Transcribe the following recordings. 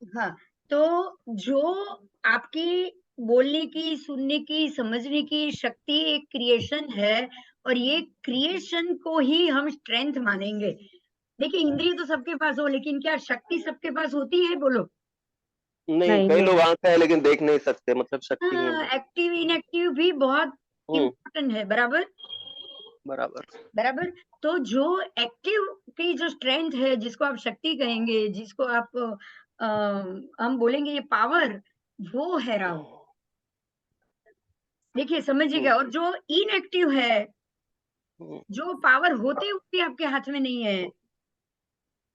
हाँ, तो जो आपकी बोलने की, सुनने की, समझने की शक्ति एक क्रिएशन है और ये क्रिएशन को ही हम स्ट्रेंथ मानेंगे। देखिए इंद्रिय तो सबके पास हो लेकिन क्या शक्ति सबके पास होती है बोलो? नहीं, नहीं कई लोग नहीं। आँखें हैं लेकिन देख नहीं सकते, मतलब शक्ति नहीं है हाँ, उनमें। एक्टिव, इनएक्टिव भी बहुत हुँ, इम्पोर्टेंट है, बराबर? बराबर। बराबर? तो जो एक्टिव की जो स्ट्रेंथ है, जिसको आप शक्ति कहेंगे, जिसको आप हम बोलेंगे ये पावर, वो है राहु। देखिए हुँ, समझिएगा और जो इनएक्टिव है, हुँ, जो पावर होते हुए भी आपके हाथ में नहीं है,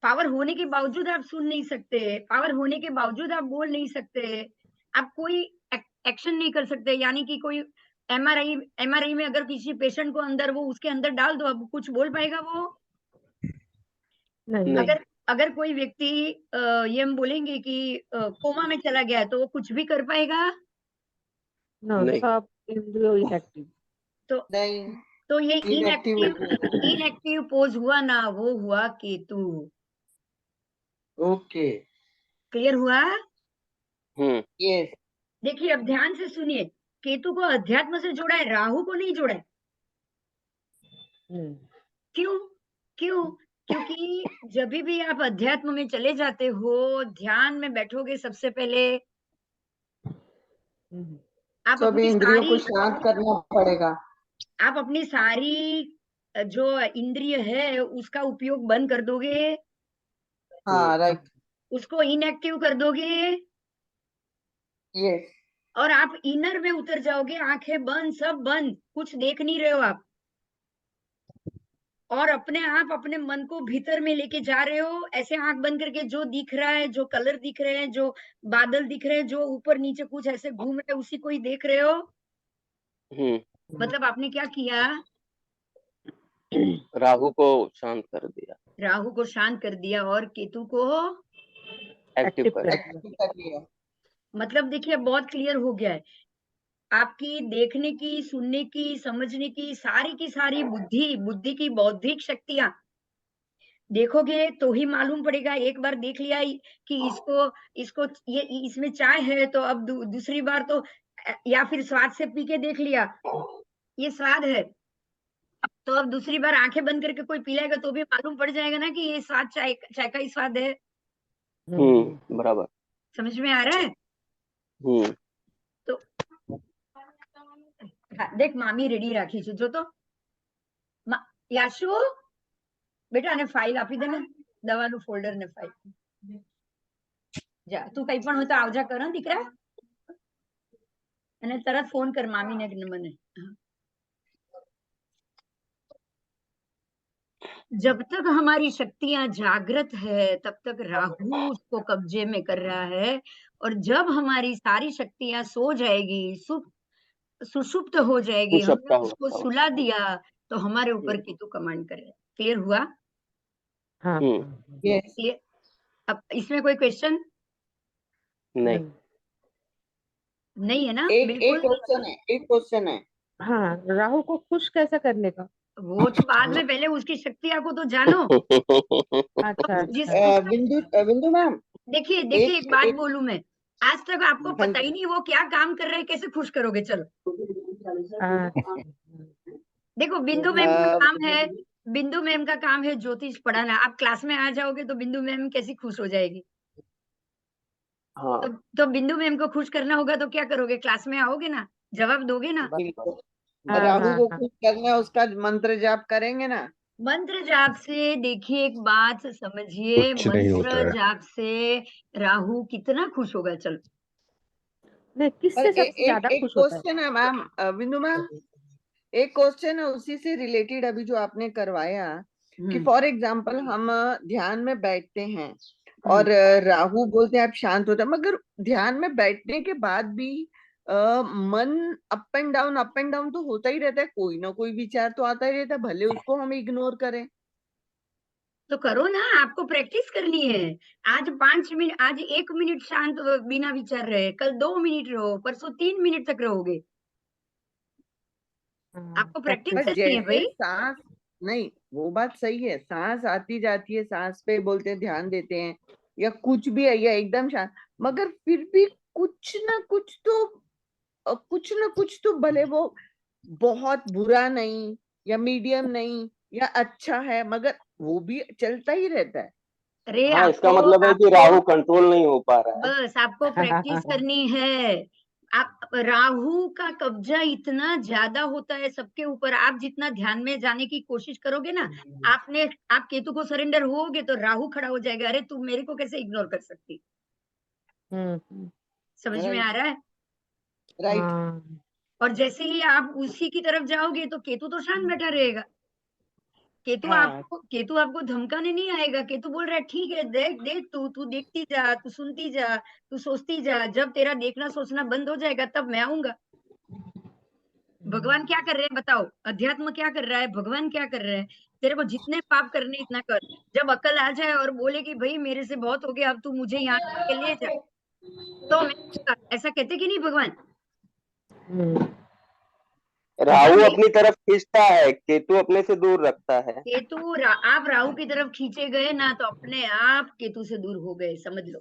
पावर होने के बावजूद आप सुन नहीं सकते, पावर होने के बावजूद आप बोल नहीं सकते, आप कोई एक्शन नहीं कर सकते, यानी कि कोई एमआरआई एमआरआई में अगर किसी पेशेंट को अंदर वो उसके अंदर डाल दो, अब कुछ बोल पाएगा वो? नहीं। नहीं। अगर अगर कोई व्यक्ति ये हम बोलेंगे कि कोमा में चला गया है, तो वो कुछ भी कर पाएगा? नो, नहीं। सब इंद्रियो इनएक्टिव। तो नहीं, तो ये इनएक्टिव इनएक्टिव होगा। इनएक्टिव पोज़ हुआ ना, वो हुआ केतु। ओके, क्लियर हुआ? हुँ, यस। देखिए अब ध्यान से सुनिए, केतु को अध्यात्म से जोड़ा है, राहु को नहीं जोड़ा है। हम्म क्यों? क्यों? क्योंकि जभी भी आप अध्यात्म में चले जाते हो, ध्यान में बैठोगे सबसे पहले हम्म आप सभी अपनी इंद्रियों को सारी शांत करना पड़ेगा। आप अपनी सारी जो इंद्रिय है उसका उपयोग बंद कर दोगे, हुँ, हाँ, राइट, उसको इनएक्टिव कर दोगे यस। और आप इनर में उतर जाओगे, आँखें बंद, सब बंद, कुछ देख नहीं रहे हो आप और अपने आप अपने मन को भीतर में लेके जा रहे हो, ऐसे आँख बंद करके जो दिख रहा है, जो कलर दिख रहे हैं, जो बादल दिख रहे हैं, जो ऊपर-नीचे कुछ ऐसे घूम रहे हैं, उसी को ही देख रहे हो। हुँ। मतलब आपने क्या किया? राहु को शांत कर दिया, राहु को शांत कर दिया और केतु को एक्टिव एक्टिव कर कर दिया। दिया। एक्टिव कर लिया। मतलब देखिए अब बहुत क्लियर हो गया है। आपकी देखने की, सुनने की, समझने की सारी बुद्धि, बुद्धि की बौद्धिक शक्तियाँ देखोगे तो ही मालूम पड़ेगा। एक बार देख लिया कि इसको इसको ये इसमें चाय है तो अब दूसरी बार तो या फिर स्वाद से पी के देख लिया, ये स्वाद है। तो अब दूसरी बार आँखें बंद करके कोई पी लेगा तो भी मालूम पड़ जाएगा ना कि ये स्वाद चाय चाय का ही स्वाद है। हम्म बराबर। समझ में आ रहा है? हुँ, तो हाँ, देख मामी રેડી રાખી છે જો તો યાશુ બેટા આને ફાઇલ આપી દે ને દવાનું ફોલ્ડર ને ફાઇલ જા તું કઈ પણ હોય તો આવજા કર હં દીકરા અને તરત ફોન કર મામીને કે મને जब तक हमारी शक्तियाँ जागृत है तब तक राहु उसको कब्जे में कर रहा है और जब हमारी सारी शक्तियाँ सो जाएगी सुषुप्त हो जाएगी, हमने सुषुप्ता उसको अवस्था सुला होती दिया तो हमारे है। ऊपर केतु कमांड करेगा। क्लियर हुआ? हाँ हुँ, यस। क्लियर? अब इसमें कोई क्वेश्चन नहीं। नहीं। नहीं है ना? एक एक बिल्कुल। क्वेश्चन है, एक क्वेश्चन है। हाँ, राहु को खुश कैसे करने का? वो तो बाद में, पहले उसकी शक्तियाँ को तो जानो। अच्छा तो जिस अच्छा। उसका बिंदु मैम, देखिए देखिए एक एक बात एक बोलूँ मैं, आज तक आपको हाँ पता ही जी। नहीं वो क्या काम कर रहे हैं, कैसे खुश करोगे? चलो। अच्छा। देखो बिंदु मैम का अ, काम है बिंदु मैम का काम है ज्योतिष पढ़ाना। आप क्लास में आ जाओगे तो बिंदु मैम कैसी खुश हो जाएगी? तो हाँ, तो बिंदु मैम को खुश करना होगा तो क्या करोगे? क्लास में आओगे ना? जवाब दोगे ना? बिल्कुल। हाँ राहु हाँ को हाँ। खुश करना है, उसका मंत्र जाप करेंगे ना। मंत्र जाप से देखिए एक बात समझिए, कुछ नहीं होता मंत्र है। जाप से राहु कितना खुश होगा? चलो। नहीं, पर किससे सबसे एक ज्यादा एक खुश होता है? क्वेश्चन है मैम, बिंदु मैम, एक क्वेश्चन है उसी से रिलेटेड, अभी जो आपने करवाया कि हुँ, फॉर एग्जांपल हम ध्यान में बैठते हैं हुँ। और राहु बोलते हैं आप शांत होते हैं, मगर ध्यान में बैठने के बाद भी मन अप एंड डाउन तो होता ही रहता है, कोई ना कोई विचार तो आता ही रहता है, भले उसको हम इग्नोर करें। तो करो ना, आपको प्रैक्टिस करनी है। आज 5 मिनट, आज 1 मिनट शांत बिना विचार रहे, कल 2 मिनट रहो, परसों 3 मिनट तक रहोगे। हाँ, आपको प्रैक्टिस पर प्रैक्टिस। करनी है जैसे भई। सांस, नहीं वो बात सही है, सांस आती जाती है, सांस पे बोलते हैं ध्यान देते हैं, या कुछ भी है या एकदम शांत, मगर फिर भी कुछ ना कुछ तो भले वो बहुत बुरा नहीं या मीडियम नहीं या अच्छा है, मगर वो भी चलता ही रहता है। अरे हाँ, इसका आपको मतलब है कि आपको राहु कंट्रोल नहीं हो पा रहा है। बस आपको प्रैक्टिस करनी है। आप राहु का कब्जा इतना ज्यादा होता है सबके ऊपर, आप जितना ध्यान में जाने की कोशिश करोगे ना, आप केतु को सरेंडर होगे तो राहु खड़ा हो जाएगा, अरे तू मेरे को कैसे इग्नोर कर सकती। समझ में आ राइट रहा है? राइट। हाँ और जैसे ही आप उसी की तरफ जाओगे तो केतु तो शांत बैठा रहेगा। हाँ केतु आपको धमकाने नहीं आएगा। केतु बोल रहा है ठीक है, देख देख तू देखती जा, तू सुनती जा, तू सोचती जा, जब तेरा देखना सोचना बंद हो जाएगा तब मैं आऊंगा। भगवान क्या कर रहे हैं बताओ? अध्यात्म क्या कर रहा है? भगवान क्या कर रहे हैं? तेरे को जितने पाप करने इतना कर। जब अकल आ जाए और बोले कि भाई मेरे से बहुत हो गया, अब तू मुझे यहाँ के ले जा, तो मैं ऐसा कहते कि नहीं भगवान? राहु भगवान अपनी तरफ खींचता है, केतु अपने से दूर रखता है। आप राहु की तरफ खींचे गए ना तो अपने आप केतु से दूर हो गए, समझ लो।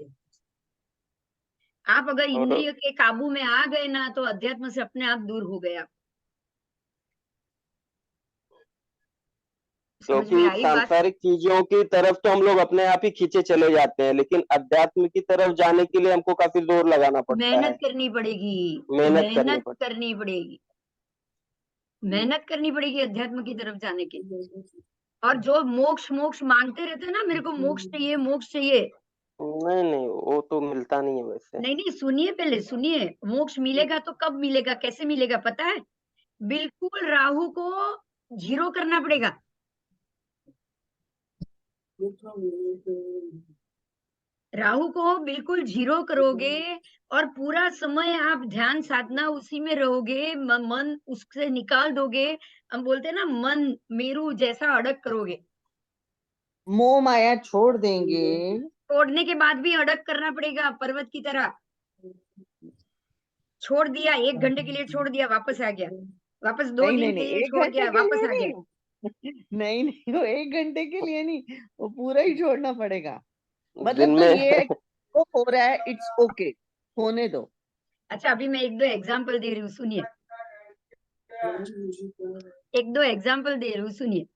आप अगर और इंद्रिय के काबू में आ गए ना तो अध्यात्म से अपने आप दूर हो गए आप। समझ में क्योंकि आई बात? सांसारिक चीजों की तरफ तो हम लोग अपने आप ही खींचे चले जाते हैं, लेकिन अध्यात्म की तरफ जाने के लिए हमको काफी जोर लगाना पड़ता मेहनत है, करनी पड़ेगी। मेहनत करनी मेहनत पड़ती करनी पड़ेगी। मेहनत करनी पड़ेगी अध्यात्म की तरफ जाने के लिए। और जो मोक्ष मोक्ष मांगते रहते हैं ना, मेरे को मोक्ष चाहिए, मोक्ष चाहिए। है। नहीं नहीं, वो तो मिलता नहीं है वैसे। नहीं नहीं, सुनिए, पहले सुनिए। मोक्ष मिलेगा तो कब मिलेगा, कैसे मिलेगा पता है? बिल्कुल राहु को जीरो करना पड़ेगा। राहु को बिल्कुल जीरो करोगे और पूरा समय आप ध्यान साधना उसी में रहोगे, मन उससे निकाल दोगे। हम बोलते हैं ना, मन मेरू जैसा अड़ग करोगे। मोह माया छोड़ देंगे। छोड़ने के बाद भी अड़ग करना पड़ेगा पर्वत की तरह। छोड़ दिया, 1 घंटे के लिए छोड़ दिया, वापस आ गया। वापस 2 नहीं दिन नहीं के नहीं, लिए एक छोड़ घंटे दिया, के वापस लिए आ गया। नहीं। नहीं नहीं, वो 1 घंटे के लिए नहीं, वो पूरा ही छोड़ना पड़ेगा। दिन मतलब तो में ये है कि वो हो रहा है, इट्स ओके, होने दो। अच्छा, अभी मैं 1-2 एग्जाम्पल दे रही हूँ, सुनिए। 1-2 एग्जाम्पल दे रही हूँ, सुनिए।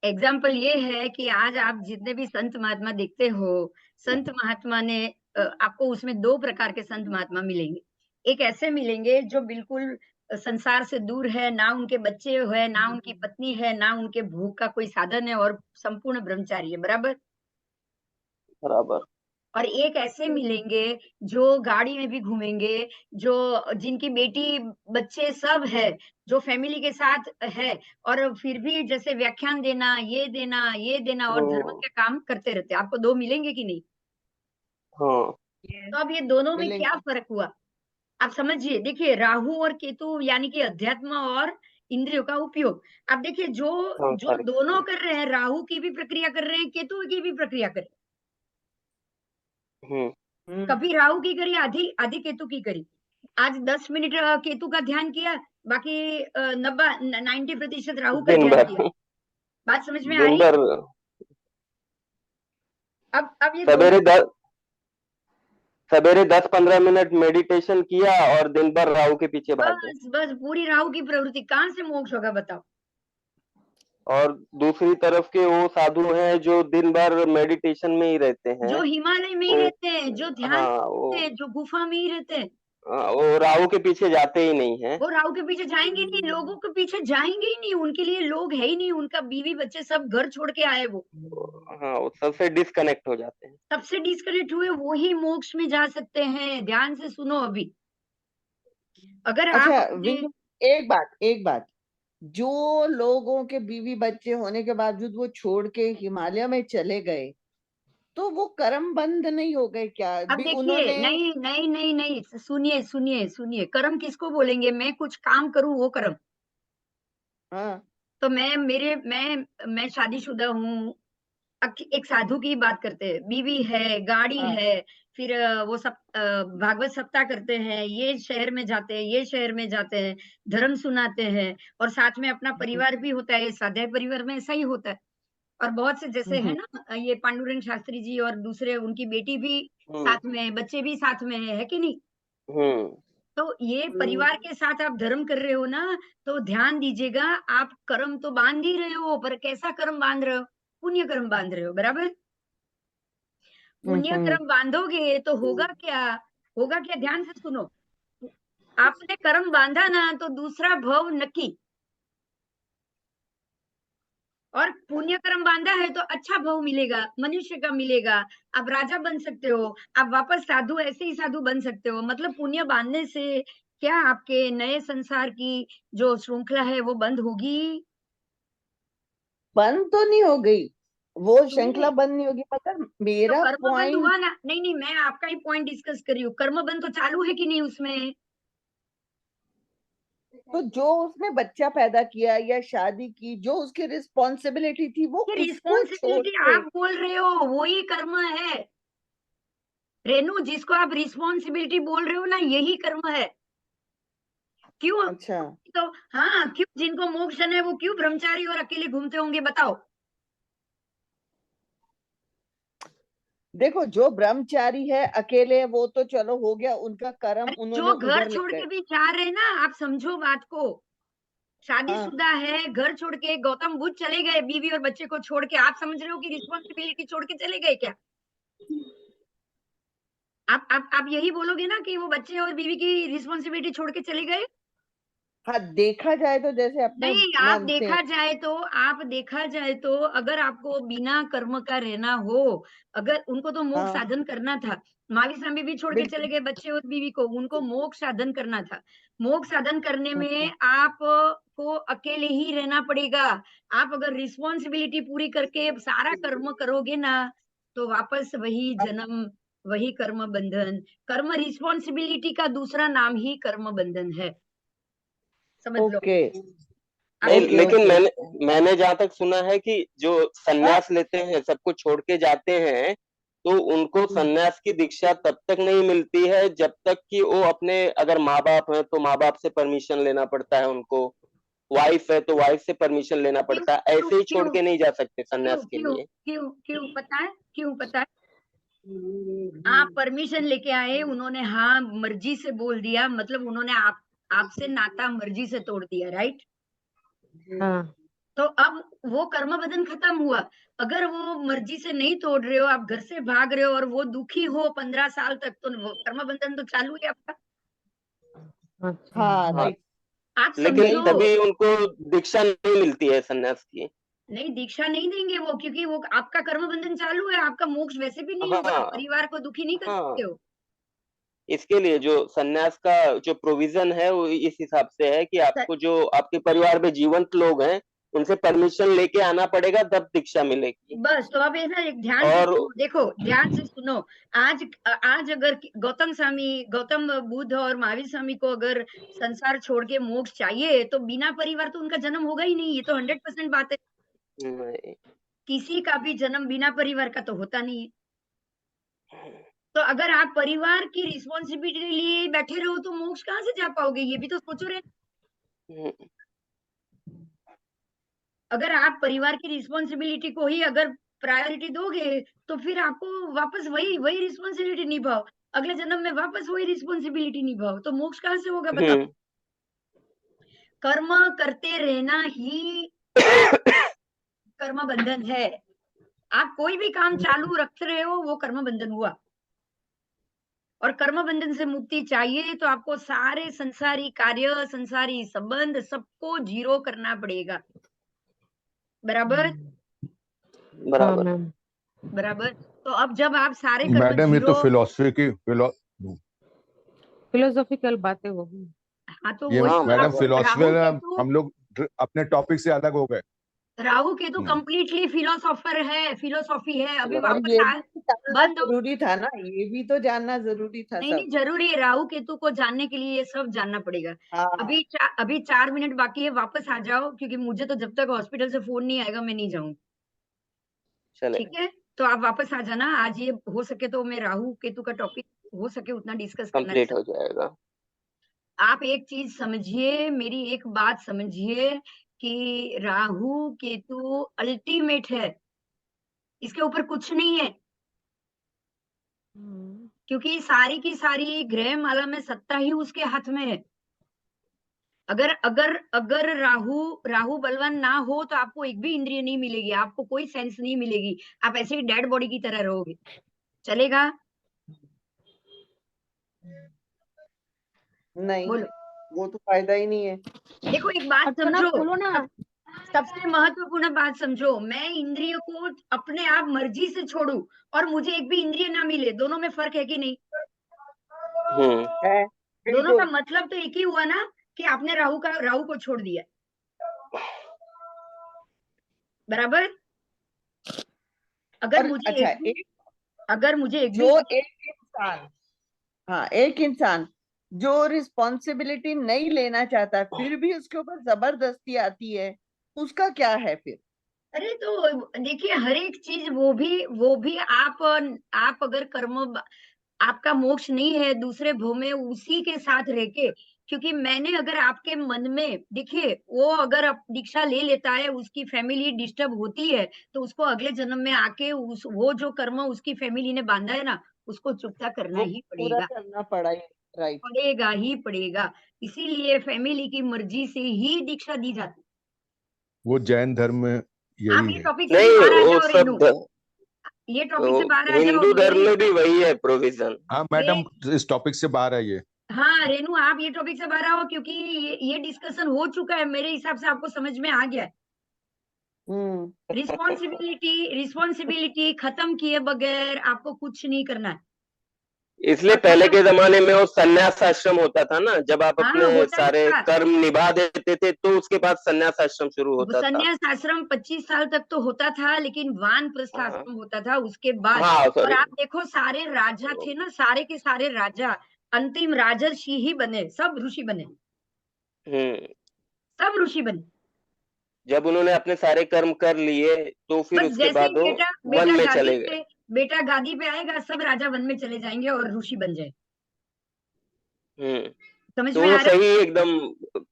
एग्जाम्पल ये है कि आज आप जितने भी संत महात्मा देखते हो, संत महात्मा ने आपको उसमें 2 प्रकार के संत महात्मा मिलेंगे। एक ऐसे मिलेंगे जो बिल्कुल संसार से दूर है, ना उनके बच्चे है, ना उनकी पत्नी है, ना उनके भोग का कोई साधन है और संपूर्ण ब्रह्मचारी है, बराबर? बराबर। और एक ऐसे मिलेंगे जो गाड़ी में भी घूमेंगे, जो जिनकी बेटी बच्चे सब है, जो फैमिली के साथ है, और फिर भी जैसे व्याख्यान देना, ये देना और धर्म हम्म। के काम करते रहते हैं। आपको 2 मिलेंगे कि नहीं? हाँ। तो अब ये दोनों में क्या मिलेंगे। फर्क हुआ? आप समझिए। देखिए, राहु और केतु यानी कि अध्यात्म और इंद्रियों का उपयोग। अब देखिए, जो जो सांसारिक दोनों चीजें। कर रहे हैं, राहु की भी प्रक्रिया कर रहे हैं, केतु की भी प्रक्रिया कर रहे हैं। हम्म। कभी राहु की करी, आधी आधी केतु की करी। आज 10 मिनट केतु का ध्यान किया, बाकी 90% राहु का दिन ध्यान भर। किया। बात समझ में आ दिन रही? भर अब ये दोनों सवेरे 10-15 मिनट मेडिटेशन किया और दिन भर राहु के पीछे भागे। बस बस पूरी राहु की प्रवृत्ति, कहाँ से मोक्ष होगा बताओ? और दूसरी तरफ के वो साधु हैं जो दिन भर मेडिटेशन में ही रहते हैं। जो हिमालय में ही वो रहते हैं, जो ध्यान हाँ करते हैं, जो गुफा में ही रहते हैं, वो राहु के पीछे जाते ही नहीं है। वो राहु के पीछे जाएंगे नहीं, लोगों के पीछे जाएंगे ही नहीं। उनके लिए लोग है ही नहीं, उनका बीवी बच्चे सब घर छोड़ के आए। वो हाँ, वो सबसे डिस्कनेक्ट हो जाते हैं। सबसे डिस्कनेक्ट हुए, वो ही मोक्ष में जा सकते हैं। ध्यान से सुनो अभी। अगर आप अच्छा अपने विंदु, एक बात, जो लोगों के बीवी बच्चे होने के बावजूद वो छोड़ के हिमालय में चले गए, तो वो कर्म बंद नहीं हो गए क्या? अब भी देखिए, उन्होंने नहीं नहीं नहीं नहीं, सुनिए सुनिए सुनिए, कर्म किसको बोलेंगे? मैं कुछ काम करूं वो कर्म। हाँ तो मैं शादीशुदा हूँ। एक साधु की बात करते हैं, बीवी है, गाड़ी हाँ है, फिर वो सब भागवत सप्ताह करते हैं, ये शहर में जाते हैं, ये शहर में जाते हैं, धर्म सुनाते हैं, और साथ में अपना परिवार भी होता है। स्वाध्याय परिवार में ऐसा ही होता है। और बहुत से जैसे है ना ये पांडुरंग शास्त्री जी और दूसरे उनकी बेटी भी साथ में है, बच्चे भी साथ में है कि नहीं? तो ये परिवार के साथ आप धर्म कर रहे हो ना, तो ध्यान दीजिएगा आप कर्म तो बांध ही रहे हो, पर कैसा कर्म बांध रहे हो? पुण्य कर्म बांध रहे हो, बराबर? पुण्य कर्म बांधोगे तो होगा क्या? होगा क्या? ध्यान से सुनो। आपने कर्म बांधा ना तो दूसरा भव नक्की। और पुण्य कर्म बांधा है तो अच्छा भव मिलेगा, मनुष्य का मिलेगा, आप राजा बन सकते हो, आप वापस साधु ऐसे ही साधु बन सकते हो। मतलब पुण्य बांधने से क्या आपके नए संसार की जो श्रृंखला है वो बंद होगी? बंद तो नहीं हो गई, वो श्रृंखला नहीं, बंद नहीं होगी, मगर तो मेरा कर्म बंद पॉइंट हुआ ना? नहीं नहीं, मैं आपका ही पॉइंट डिस्कस कर रही हूँ। कर्म बंद तो चालू है कि नहीं उसमें? तो जो उसने बच्चा पैदा किया या शादी की, जो उसकी रिस्पॉन्सिबिलिटी थी, वो ये उसको छोड़ रिस्पॉन्सिबिलिटी के। आप बोल रहे हो, वही कर्म है रेनू, जिसको आप रिस्पॉन्सिबिलिटी बोल रहे हो ना, यही कर्म है। क्यों? अच्छा, तो हाँ, क्यों जिनको मोक्ष है वो क्यों ब्रह्मचारी और अकेले घूमते होंगे बताओ? देखो जो ब्रह्मचारी है अकेले, वो तो चलो हो गया, उनका कर्म अरे उन्होंने जो घर उधर ले छोड़ गए। के भी जा रहे हैं ना, आप समझो बात को। हाँ, शादीशुदा है, घर छोड़ के गौतम बुद्ध चले गए बीवी और बच्चे को छोड़ के, आप समझ रहे हो कि रिस्पॉन्सिबिलिटी छोड़ के चले गए क्या? आप यही बोलोगे ना कि वो बच्चे और बीवी की रिस्पॉन्सिबिलिटी छोड़ के चले गए? हाँ, देखा जाए तो जैसे अपने नहीं, मानते हैं। आप देखा जाए तो अगर आपको बिना कर्म का रहना हो, अगर उनको तो मोक्ष हाँ, साधन करना था। महावीर स्वामी भी छोड़ के चले बिल्कुल। गए बच्चे और बीवी को, उनको मोक्ष साधन करना था। मोक्ष साधन करने अच्छा, में आपको अकेले ही रहना पड़ेगा। आप अगर रिस्पॉन्सिबिलिटी पूरी करके सारा कर्म करोगे ना, तो वापस वही अब जन्म, वही कर्म बंधन। कर्म रिस्पॉन्सिबिलिटी का दूसरा नाम ही कर्म बंधन है। समझ लो। ओके, नहीं, आपके लेकिन ओके। मैंने जहाँ तक सुना है कि जो हाँ, सन्यास लेते हैं, सबको छोड़ के जाते हैं, तो उनको सन्यास की दीक्षा तब तक नहीं मिलती है जब तक कि वो अपने, अगर माँ बाप है तो माँ बाप से परमिशन लेना पड़ता है उनको, वाइफ है तो वाइफ से परमिशन लेना क्यों पड़ता है, क्यों ऐसे ही छोड़ क्यों के नहीं जा सकते क्यों सन्यास के क्यों लिए। क्यों क्यों पता है? क्यों पता है? आप परमिशन लेके आए, उन्होंने हाँ मर्जी से बोल दिया, मतलब उन्होंने आपसे नाता मर्जी से तोड़ दिया, राइट? हाँ, तो अब वो कर्म बंधन खत्म हुआ। अगर वो मर्जी से नहीं तोड़ रहे हो, आप घर से भाग रहे हो और वो दुखी हो 15 साल तक, तो वो कर्म बंधन तो चालू है आपका। अच्छा, हाँ, हाँ, राइट। आप लेकिन समझो। तभी उनको दीक्षा नहीं मिलती है सन्यास की। नहीं, दीक्षा नहीं देंगे वो, क्योंकि वो आपका कर्म बंधन चालू है, आपका मोक्ष वैसे भी नहीं होगा, हाँ, परिवार को दुखी नहीं कर हाँ, सकते हो। इसके लिए जो सन्यास का जो प्रोविजन है वो इस हिसाब से है कि स आपको जो आपके परिवार में जीवंत लोग हैं, उनसे परमिशन लेके आना पड़ेगा, तब दीक्षा मिलेगी। बस तो अब ऐसा एक ध्यान से और सुनो, देखो ध्यान से सुनो। आज अगर गौतम बुद्ध और महावीर स्वामी को अगर संसार छोड़ के मोक्ष चाहिए, तो बिना परिवार तो उनका जन्म होगा ही नहीं, ये तो 100% बात है। नहीं, किसी का भी जन्म बिना परिवार का तो होता नहीं है। तो अगर आप परिवार की रिस्पॉन्सिबिलिटी लिए बैठे रहो तो मोक्ष कहाँ से जा पाओगे? ये भी तो सोचो रे। अगर आप परिवार की रिस्पॉन्सिबिलिटी को ही अगर प्रायोरिटी दोगे, तो फिर आपको वापस वही वही रिस्पॉन्सिबिलिटी निभाओ, अगले जन्म में वापस वही रिस्पॉन्सिबिलिटी निभाओ, तो मोक्ष कहाँ से होगा बताओ? कर्म करते रहना ही कर्म बंधन है। आप कोई भी काम चालू रख रहे हो, वो कर्म बंधन हुआ। और कर्म बंधन से मुक्ति चाहिए तो आपको सारे संसारी कार्य, संसारी संबंध सबको जीरो करना पड़ेगा। बराबर? हाँ बराबर। मैम, बराबर। तो अब जब आप सारे कर्म मैडम ये तो जीरो, फिलोसफी की फिलोसॉफिकल बातें वो भी। हाँ तो ये वही हाँ, तो मैडम बराबर। फिलोसफी राहु में केतु, हम लोग अपने टॉपिक से अलग हो गए। राहु केतु हम्म, कंप्लीटली फिलोसोफर है, फिलोसॉफी है। अभी फिलोसफी। और वापस ये आ भी जानना बंद हो। जरूरी था ना, ये भी तो जानना जरूरी था नहीं नहीं, सब। जरूरी है, राहु केतु को जानने के लिए ये सब जानना पड़ेगा। हाँ, अभी 4 मिनट बाकी है, वापस आ जाओ, क्योंकि मुझे तो जब तक हॉस्पिटल से फोन नहीं आएगा मैं नहीं जाऊंगी। चले। ठीक है? तो आप वापस आ जाना। आज ये हो सके तो मैं राहु केतु का टॉपिक हो सके उतना डिस्कस करना कंप्लीट चाहती हो जाएगा। हूँ। आप एक चीज समझिए, मेरी एक बात समझिए कि राहु केतु अल्टीमेट है। इसके ऊपर कुछ नहीं है, हम्म, क्योंकि सारी की सारी ग्रह माला में सत्ता ही उसके हाथ में है। अगर अगर अगर राहु राहु बलवान ना हो तो आपको एक भी इंद्रिय नहीं मिलेगी, आपको कोई सेंस नहीं मिलेगी, आप ऐसे ही डेड बॉडी की तरह रहोगे, चलेगा? नहीं, बोलो। वो तो फायदा ही नहीं है। देखो एक बात अच्छा ना, समझो, बोलो ना। सबसे महत्वपूर्ण बात समझो, मैं इंद्रियों को अपने आप मर्जी से छोड़ू और मुझे एक भी इंद्रिय ना मिले, दोनों में फर्क है कि नहीं? है, दोनों का बिल्कुल। मतलब तो एक ही हुआ ना, कि आपने राहु को छोड़ दिया, बराबर? और अच्छा, अगर मुझे एक भी जो एक इंसान, हाँ, एक इंसान जो रिस्पॉन्सिबिलिटी नहीं लेना चाहता फिर भी उसके ऊपर जबरदस्ती आती है, उसका क्या है फिर? अरे तो देखिए, हर एक चीज वो भी आप अगर आपका मोक्ष नहीं है दूसरे भव में उसी के साथ रह के, क्योंकि मैंने अगर आपके मन में देखिए, वो अगर दीक्षा ले लेता है, उसकी फैमिली डिस्टर्ब होती है, तो उसको अगले जन्म में आके वो जो कर्म उसकी फैमिली ने बांधा है ना, उसको चुकता करना वो ही पूरा पड़ेगा, करना पड़ा ही, राइट। पड़ेगा ही पड़ेगा। इसीलिए फैमिली की मर्जी से ही दीक्षा दी जाती है। वो जैन धर्म में आप यही ये है। टॉपिक से भी नहीं, बाहर आ वो जाओ रेनू, सब ये टॉपिक से बाहर आ जाओ हिंदू धर्म मेरी। में भी वही है प्रोविजन। हाँ ये मैडम, इस टॉपिक से बाहर आइए। हाँ रेनू, आप ये टॉपिक से बाहर आओ, क्योंकि ये डिस्कशन हो चुका है, मेरे हिसाब से आपको समझ में आ गया है। हम्म। रिस्पॉन्सिबिलिटी खत्म किए बगैर आपको कुछ नहीं करना है, इसलिए और पहले खत्म, के जमाने में वो संन्यास आश्रम होता था ना, जब आप हाँ अपने होता सारे था। कर्म निभा देते थे तो उसके बाद संन्यास आश्रम शुरू होता था। संन्यास आश्रम 25 साल तक तो होता था, लेकिन वानप्रस्थ हाँ, आश्रम होता था उसके बाद। हाँ, और सॉरी। आप देखो, सारे राजा थे ना, सारे के सारे राजा अंतिम राजर्षि ही बने, सब ऋषि बने, हम्म सब ऋषि बने। जब उन्होंने अपने सारे कर्म कर लिए तो फिर बस उसके जैसे ही बाद वो बेटा वन बेटा में गादी चले गए। पे बेटा गादी पे आएगा, सब राजा वन में चले जाएंगे और ऋषि बन जाए। हम्म समझ तो में वो आ रहा है? सही एकदम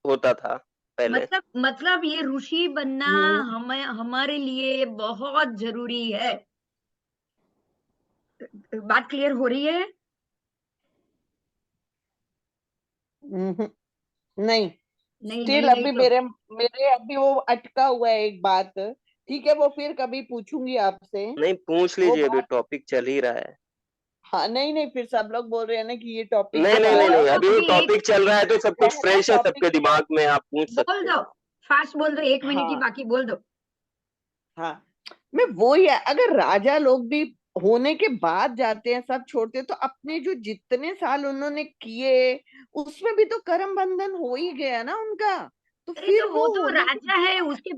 होता था पहले। मतलब ये ऋषि बनना हम्म। हमारे लिए बहुत जरूरी है। बात क्लियर हो रही है? हम्म। नहीं, नहीं स्टिल नहीं नहीं अभी तो मेरे मेरे अभी वो अटका हुआ है एक बात। ठीक है, वो फिर कभी पूछूंगी आपसे नहीं, पूछ वो लीजिए, अभी बात। टॉपिक चल ही रहा है। हाँ, नहीं नहीं, फिर सब लोग बोल रहे हैं ना कि ये टॉपिक नहीं, तो नहीं, नहीं, दोबारा नहीं, बोल अभी दो वो अभी एक, टॉपिक चल रहा है तो सब कुछ है ना, फ्रेश है टॉपिक सबके है। दिमाग में, आप पूछ बोल सकते दो, हैं। फास्ट बोल दो, 1 मिनट ही हाँ बाकी, बोल दो। हाँ, मैं वो ही है, अगर राजा लोग भी होने के बाद जाते हैं, सब छोड़ते हैं, तो अपने जो जितने साल उन्होंने किए उसमें भी तो कर्म बंधन हो ही गया ना उनका। तो अरे फिर तो वो वो तो होने के राजा है, बाद उसके